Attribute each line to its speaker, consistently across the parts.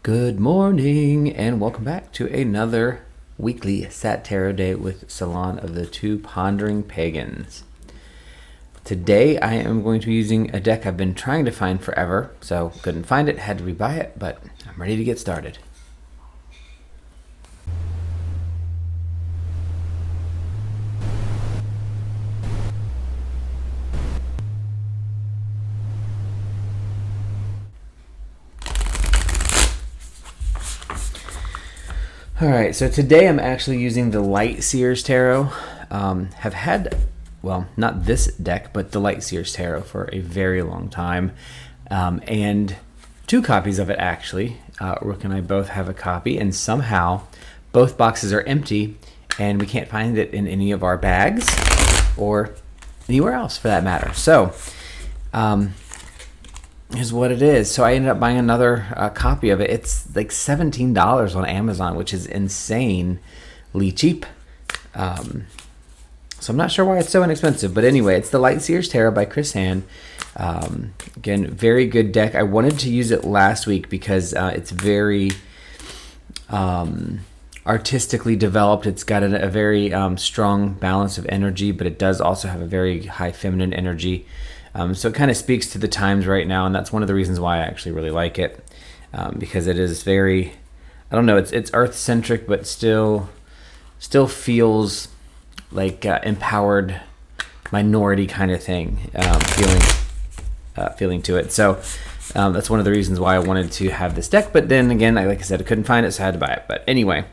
Speaker 1: Good morning and welcome back to another weekly SaTarotDay with Salon of the Two Pondering Pagans. Today I am going to be using a deck I've been trying to find forever, so couldn't find it, had to rebuy it, but I'm ready to get started. Alright, so today I'm actually using the Light Seers Tarot. Have had, well, not this deck, but the Light Seers Tarot for a very long time. And two copies of it actually. Rook and I both have a copy, and somehow both boxes are empty and we can't find it in any of our bags or anywhere else for that matter. So, is what it is. So I ended up buying another copy of it. It's like $17 on Amazon, which is insanely cheap. So I'm not sure why it's so inexpensive, but anyway, it's the Light Seers Tarot by Chris Hand. Again, very good deck. I wanted to use it last week because it's very artistically developed. It's got a very strong balance of energy, but it does also have a very high feminine energy. So it kind of speaks to the times right now, and that's one of the reasons why I actually really like it, because it is very, I don't know, it's earth-centric, but still feels like empowered minority kind of thing, feeling to it. So that's one of the reasons why I wanted to have this deck. But then again, like I said, I couldn't find it, so I had to buy it. But anyway,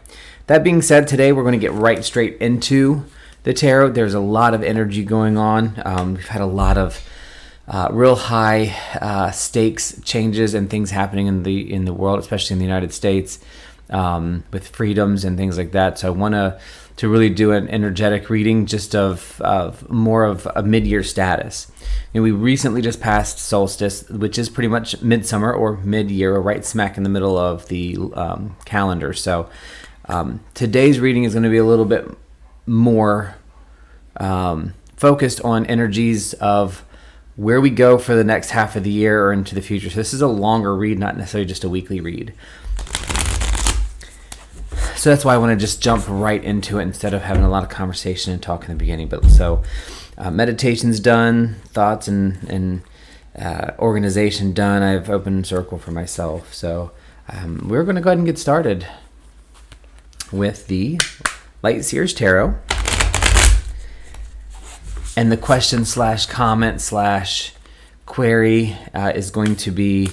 Speaker 1: that being said, today we're going to get right straight into the tarot. There's a lot of energy going on. We've had a lot of real high stakes changes and things happening in the world, especially in the United States, with freedoms and things like that. So I want to really do an energetic reading just of more of a mid-year status. And we recently just passed solstice, which is pretty much midsummer or mid-year, or right smack in the middle of the calendar. So today's reading is going to be a little bit more focused on energies of where we go for the next half of the year or into the future. So this is a longer read, not necessarily just a weekly read. So that's why I want to just jump right into it instead of having a lot of conversation and talk in the beginning. But so meditation's done, thoughts and organization done. I've opened circle for myself. So we're going to go ahead and get started with the Light Seers Tarot. And the question / comment / query is going to be,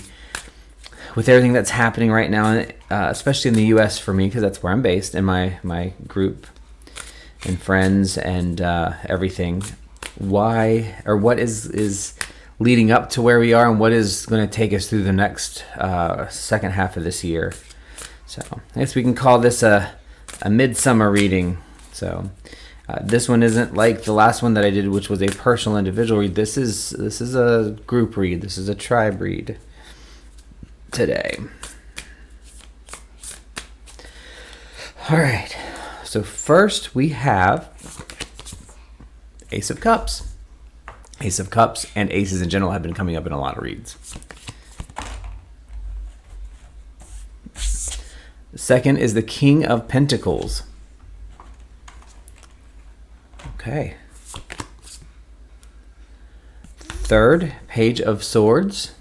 Speaker 1: with everything that's happening right now, especially in the U.S. for me, because that's where I'm based, and my group and friends and everything. Why, or what is leading up to where we are, and what is going to take us through the next second half of this year. So I guess we can call this a midsummer reading. So. This one isn't like the last one that I did, which was a personal individual read. This is a group read. This is a tribe read today. All right. So first we have Ace of Cups. Ace of Cups and aces in general have been coming up in a lot of reads. The second is the King of Pentacles. Okay. Third, Page of Swords.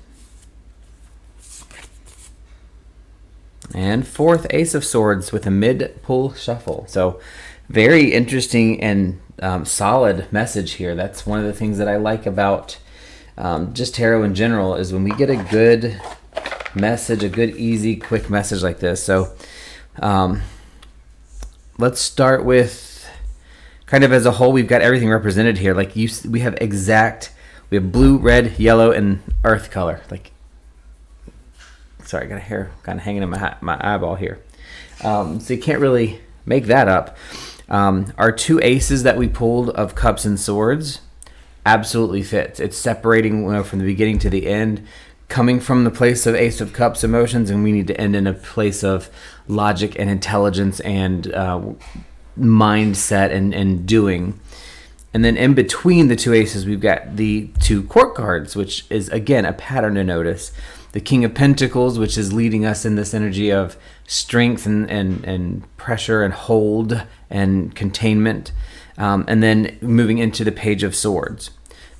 Speaker 1: And fourth, Ace of Swords with a mid-pull shuffle. So very interesting and solid message here. That's one of the things that I like about just tarot in general, is when we get a good message, a good, easy, quick message like this. So let's start with kind of as a whole. We've got everything represented here. Like we have blue, red, yellow, and earth color. Like, sorry, I got a hair kind of hanging in my eyeball here. So you can't really make that up. Our two aces that we pulled of cups and swords absolutely fits. It's separating from the beginning to the end, coming from the place of Ace of Cups emotions, and we need to end in a place of logic and intelligence and mindset and doing. And then in between the two aces, we've got the two court cards, which is again a pattern to notice. the King of Pentacles, which is leading us in this energy of strength and pressure and hold and containment. And then moving into the Page of Swords.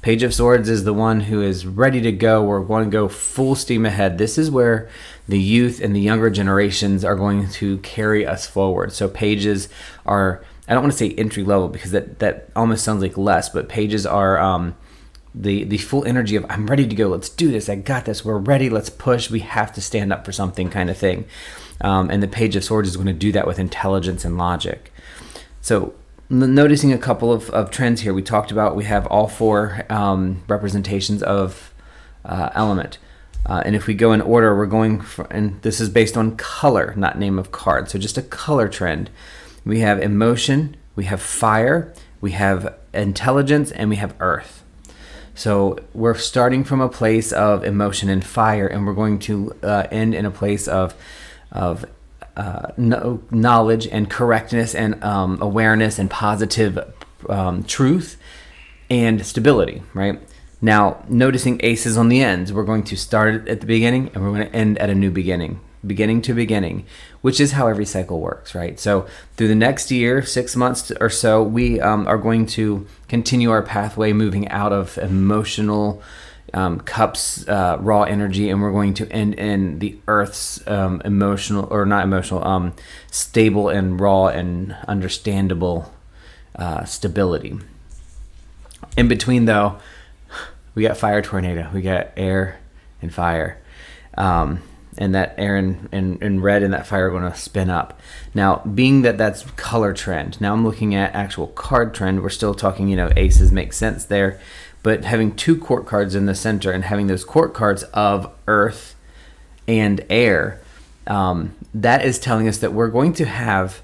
Speaker 1: Page of Swords is the one who is ready to go. We're going to go full steam ahead. This is where the youth and the younger generations are going to carry us forward. So pages are, I don't want to say entry level because that almost sounds like less, but pages are the full energy of, I'm ready to go. Let's do this. I got this. We're ready. Let's push. We have to stand up for something, kind of thing. And the Page of Swords is going to do that with intelligence and logic. So noticing a couple of trends here. We talked about, we have all four representations of element. And if we go in order, we're going for, and this is based on color, not name of card. So just a color trend. We have emotion, we have fire, we have intelligence, and we have earth. So we're starting from a place of emotion and fire, and we're going to end in a place of knowledge and correctness and awareness and positive truth and stability, right? Now, noticing aces on the ends, we're going to start at the beginning and we're going to end at a new beginning to beginning, which is how every cycle works, right? So through the next year, 6 months or so, we are going to continue our pathway moving out of emotional cups, raw energy, and we're going to end in the earth's emotional, or not emotional, stable and raw and understandable stability. In between, though, we got fire tornado, we got air and fire, and that air and red and that fire are going to spin up. Now, being that that's color trend, now I'm looking at actual card trend. We're still talking, aces make sense there. But having two court cards in the center and having those court cards of earth and air, that is telling us that we're going to have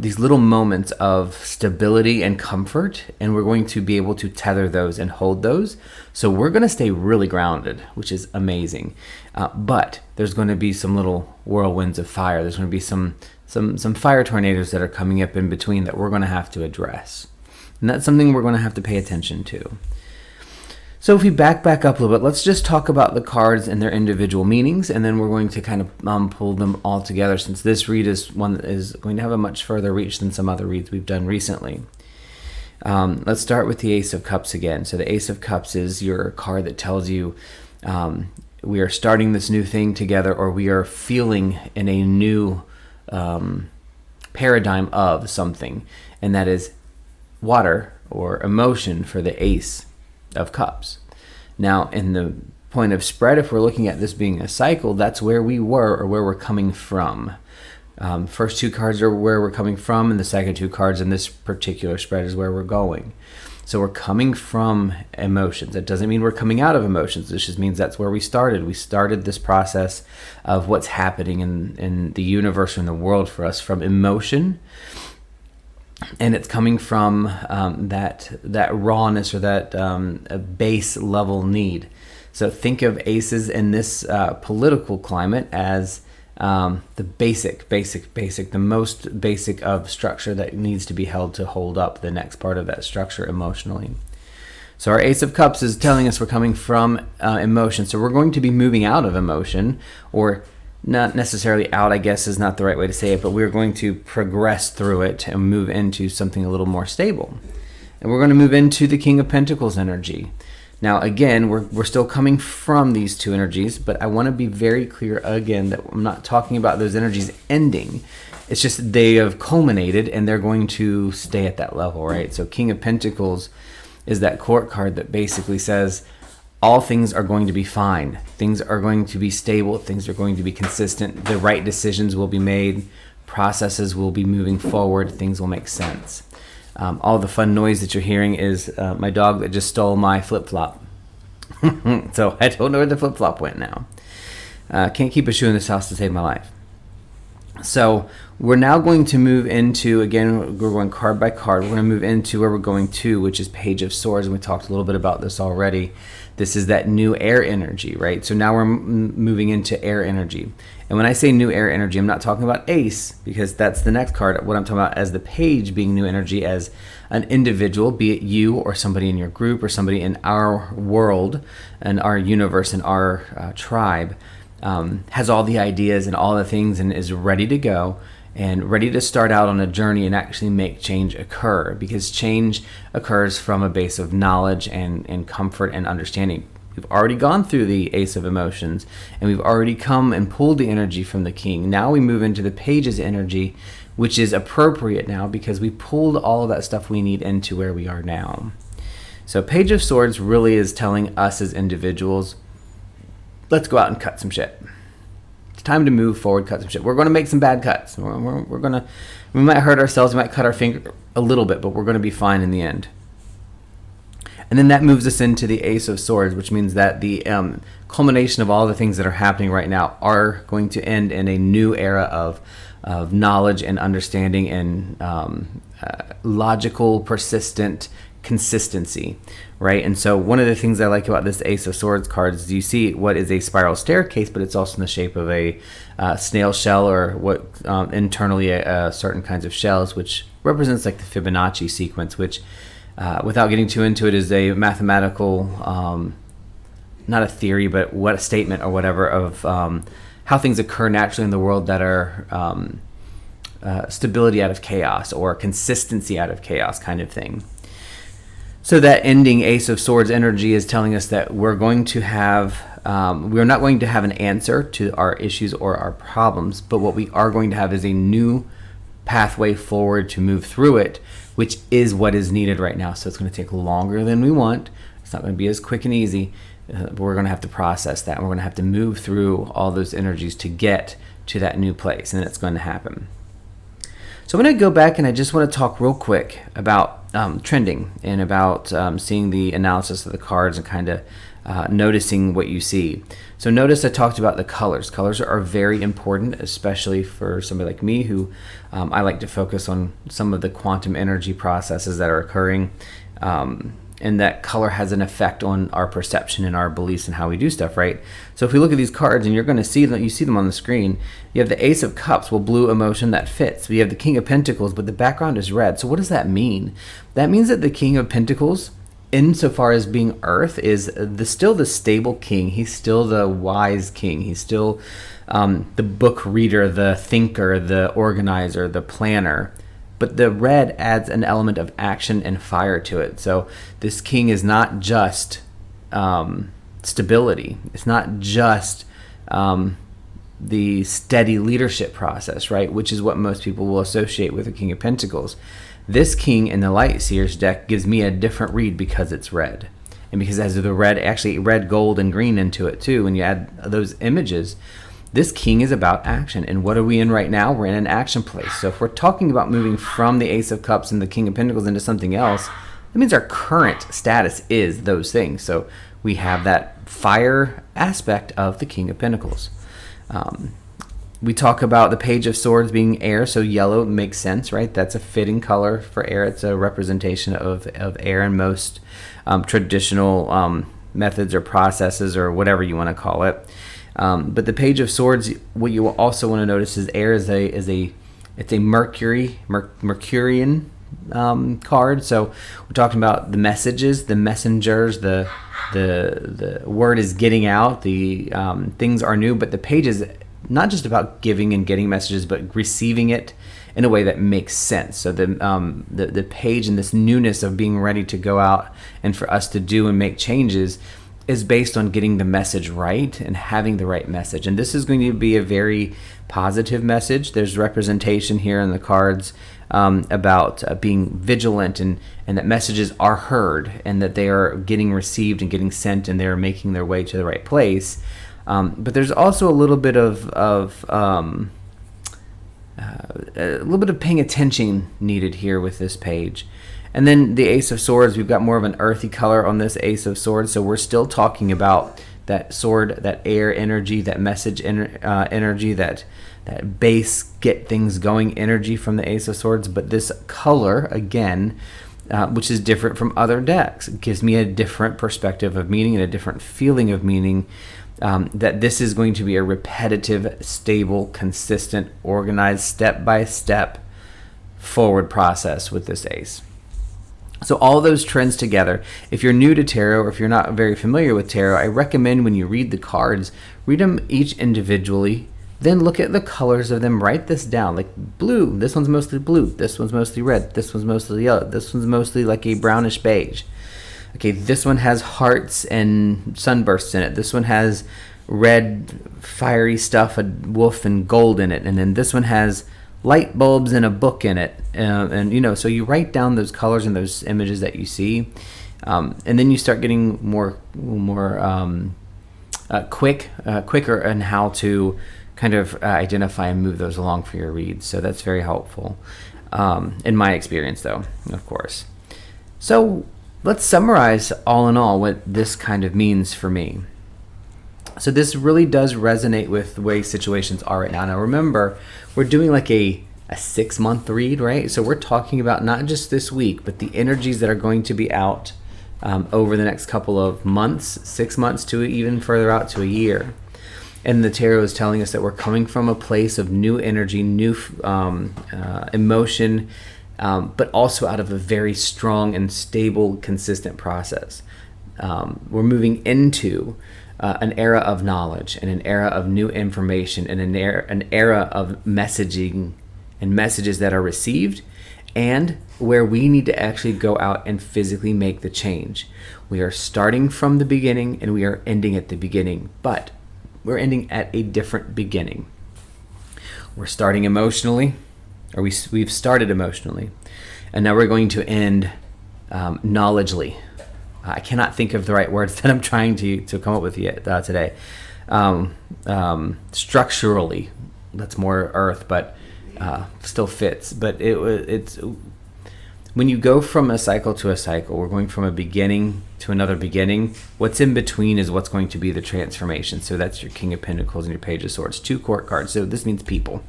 Speaker 1: these little moments of stability and comfort, and we're going to be able to tether those and hold those. So we're going to stay really grounded, which is amazing. But there's going to be some little whirlwinds of fire. There's going to be some fire tornadoes that are coming up in between that we're going to have to address. And that's something we're going to have to pay attention to. So if we back up a little bit, let's just talk about the cards and their individual meanings, and then we're going to kind of pull them all together, since this read is one that is going to have a much further reach than some other reads we've done recently. Let's start with the Ace of Cups again. So the Ace of Cups is your card that tells you we are starting this new thing together, or we are feeling in a new paradigm of something, and that is water or emotion for the Ace of Cups. Now, in the point of spread, if we're looking at this being a cycle, that's where we were or where we're coming from. First two cards are where we're coming from, and the second two cards in this particular spread is where we're going. So we're coming from emotions. That doesn't mean we're coming out of emotions. This just means that's where we started. We started this process of what's happening in the universe or in the world for us from emotion. And it's coming from that rawness or that base level need. So think of aces in this political climate as the basic, the most basic of structure that needs to be held to hold up the next part of that structure emotionally. So our Ace of Cups is telling us we're coming from emotion. So we're going to be moving out of emotion, or not necessarily out, I guess is not the right way to say it, but we're going to progress through it and move into something a little more stable. And we're going to move into the King of Pentacles energy. Now, again, we're still coming from these two energies, but I want to be very clear again that I'm not talking about those energies ending. It's just they have culminated and they're going to stay at that level, right? So King of Pentacles is that court card that basically says, all things are going to be fine. Things are going to be stable. Things are going to be consistent. The right decisions will be made. Processes will be moving forward. Things will make sense. All the fun noise that you're hearing is my dog that just stole my flip-flop. So I don't know where the flip-flop went now. Can't keep a shoe in this house to save my life. So we're now going to move into, again, we're going card by card. We're going to move into where we're going to, which is Page of Swords, and we talked a little bit about this already. This is that new air energy, right? So now we're moving into air energy. And when I say new air energy, I'm not talking about ace, because that's the next card. What I'm talking about as the page being new energy, as an individual, be it you or somebody in your group or somebody in our world and our universe and our tribe, has all the ideas and all the things and is ready to go and ready to start out on a journey and actually make change occur, because change occurs from a base of knowledge and comfort and understanding. We've already gone through the Ace of Emotions, and we've already come and pulled the energy from the King. Now we move into the Page's energy, which is appropriate now because we pulled all of that stuff we need into where we are now. So Page of Swords really is telling us as individuals, let's go out and cut some shit. It's time to move forward, cut some shit. We're going to make some bad cuts. We might hurt ourselves, we might cut our finger a little bit, but we're going to be fine in the end. And then that moves us into the Ace of Swords, which means that the culmination of all the things that are happening right now are going to end in a new era of knowledge and understanding and logical, persistent consistency, right? And so one of the things I like about this Ace of Swords card is you see what is a spiral staircase, but it's also in the shape of a snail shell, or what internally certain kinds of shells, which represents like the Fibonacci sequence, which without getting too into it, is a mathematical, not a theory, but what a statement or whatever of how things occur naturally in the world that are stability out of chaos or consistency out of chaos kind of thing. So that ending Ace of Swords energy is telling us that we're going to have, we're not going to have an answer to our issues or our problems, but what we are going to have is a new pathway forward to move through it, which is what is needed right now. So it's going to take longer than we want. It's not going to be as quick and easy. But we're going to have to process that. And we're going to have to move through all those energies to get to that new place. And it's going to happen. So I'm going to go back and I just want to talk real quick about trending and about seeing the analysis of the cards and kind of noticing what you see. So notice I talked about the colors. Colors are very important, especially for somebody like me who I like to focus on some of the quantum energy processes that are occurring, and that color has an effect on our perception and our beliefs and how we do stuff, right? So if we look at these cards, and you're going to see them, you see them on the screen. You have the Ace of Cups, well, blue emotion, that fits. We have the King of Pentacles, but the background is red. So what does that mean? That means that the King of Pentacles, insofar as being Earth, is still the stable king. He's still the wise king. He's still the book reader, the thinker, the organizer, the planner. But the red adds an element of action and fire to it. So this king is not just stability. It's not just the steady leadership process, right? Which is what most people will associate with the King of Pentacles. This king in the Light Seers deck gives me a different read because it's red. And because it has the red, actually red, gold, and green into it too. When you add those images, this king is about action. And what are we in right now? We're in an action place. So if we're talking about moving from the Ace of Cups and the King of Pentacles into something else, that means our current status is those things. So we have that fire aspect of the King of Pentacles. We talk about the Page of Swords being air, so yellow makes sense, right? That's a fitting color for air. It's a representation of air in most traditional methods or processes or whatever you want to call it. But the Page of Swords, what you will also want to notice is air is a Mercurian card. So we're talking about the messages, the messengers, the word is getting out, the things are new, but the page is not just about giving and getting messages, but receiving it in a way that makes sense. So the page and this newness of being ready to go out and for us to do and make changes is based on getting the message right and having the right message. And this is going to be a very positive message. There's representation here in the cards about being vigilant and that messages are heard and that they are getting received and getting sent and they're making their way to the right place. But there's also a little bit of paying attention needed here with this page. And then the Ace of Swords, we've got more of an earthy color on this Ace of Swords, so we're still talking about that sword, that air energy, that message energy, that base get things going energy from the Ace of Swords. But this color, again, which is different from other decks. It gives me a different perspective of meaning and a different feeling of meaning, that this is going to be a repetitive, stable, consistent, organized, step-by-step forward process with this ace. So all those trends together, if you're new to tarot or if you're not very familiar with tarot, I recommend when you read the cards, read them each individually, then look at the colors of them, write this down, like blue, this one's mostly blue, this one's mostly red, this one's mostly yellow, this one's mostly like a brownish beige. Okay, this one has hearts and sunbursts in it, this one has red fiery stuff, a wolf and gold in it, and then this one has light bulbs and a book in it, and so you write down those colors and those images that you see, and then you start getting more quicker in how to kind of identify and move those along for your reads. So that's very helpful, in my experience, though, of course. So let's summarize all in all what this kind of means for me. So this really does resonate with the way situations are right now. Now remember, we're doing like a 6-month read, right? So we're talking about not just this week, but the energies that are going to be out over the next couple of months, 6 months to even further out to a year. And the tarot is telling us that we're coming from a place of new energy, new emotion, but also out of a very strong and stable, consistent process. We're moving into an era of knowledge and an era of new information and an era of messaging and messages that are received, and where we need to actually go out and physically make the change. We are starting from the beginning and we are ending at the beginning, but we're ending at a different beginning. We're starting emotionally, or we've started emotionally, and now we're going to end knowledgeably. I cannot think of the right words that I'm trying to come up with yet today. Structurally, that's more earth, but still fits. But it's when you go from a cycle to a cycle, we're going from a beginning to another beginning. What's in between is what's going to be the transformation. So that's your King of Pentacles and your Page of Swords, 2 court cards. So this means people.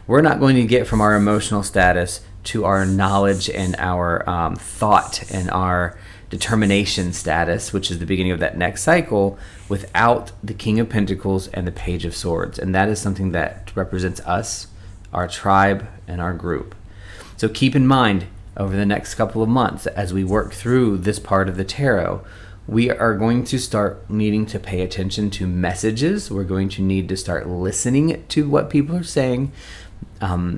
Speaker 1: We're not going to get from our emotional status to our knowledge and our thought and our determination status, which is the beginning of that next cycle, without the King of Pentacles and the Page of Swords. And that is something that represents us, our tribe, and our group. So keep in mind, over the next couple of months, as we work through this part of the tarot, we are going to start needing to pay attention to messages. We're going to need to start listening to what people are saying.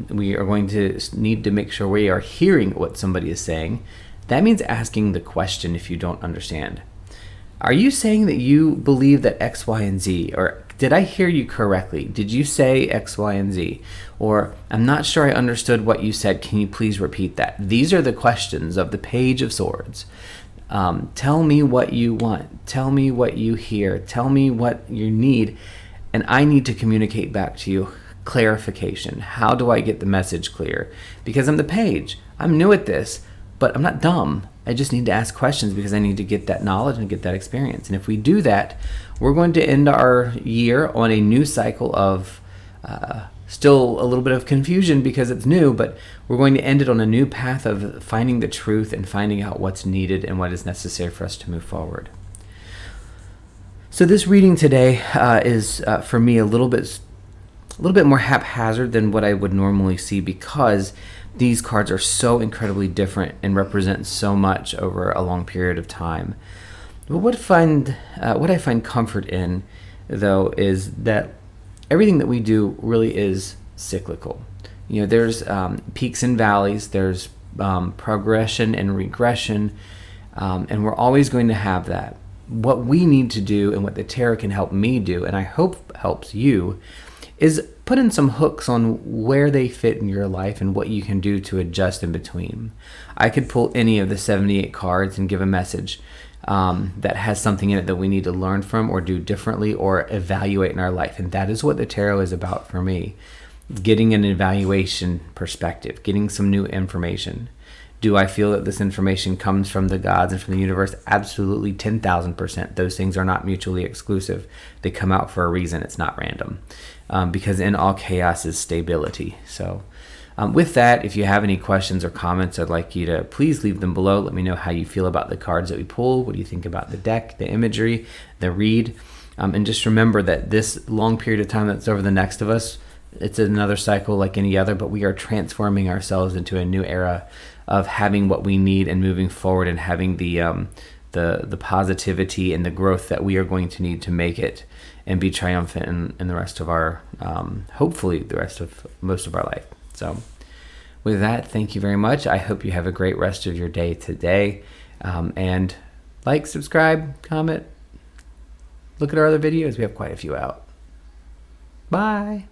Speaker 1: We are going to need to make sure we are hearing what somebody is saying. That means asking the question if you don't understand. Are you saying that you believe that X, Y, and Z? Or did I hear you correctly? Did you say X, Y, and Z? Or I'm not sure I understood what you said. Can you please repeat that? These are the questions of the Page of Swords. Tell me what you want. Tell me what you hear. Tell me what you need. And I need to communicate back to you clarification. How do I get the message clear? Because I'm the page. I'm new at this, but I'm not dumb. I just need to ask questions because I need to get that knowledge and get that experience. And if we do that, we're going to end our year on a new cycle of still a little bit of confusion because it's new, but we're going to end it on a new path of finding the truth and finding out what's needed and what is necessary for us to move forward. So this reading today is for me a little bit more haphazard than what I would normally see, because these cards are so incredibly different and represent so much over a long period of time. But what I find comfort in, though, is that everything that we do really is cyclical. You know, there's peaks and valleys, there's progression and regression, and we're always going to have that. What we need to do, and what the tarot can help me do, and I hope helps you, is put in some hooks on where they fit in your life and what you can do to adjust in between. I could pull any of the 78 cards and give a message that has something in it that we need to learn from or do differently or evaluate in our life. And that is what the tarot is about for me. Getting an evaluation perspective, getting some new information. Do I feel that this information comes from the gods and from the universe? Absolutely, 10,000%. Those things are not mutually exclusive. They come out for a reason. It's not random. Because in all chaos is stability. So With that, if you have any questions or comments, I'd like you to please leave them below. Let me know how you feel about the cards that we pull. What do you think about the deck, the imagery, the read? And just remember that this long period of time that's over the next of us, it's another cycle like any other, but we are transforming ourselves into a new era of having what we need and moving forward and having the positivity and the growth that we are going to need to make it and be triumphant in the rest of our, hopefully the rest of most of our life. So with that, thank you very much. I hope you have a great rest of your day today. And like, subscribe, comment, look at our other videos. We have quite a few out. Bye.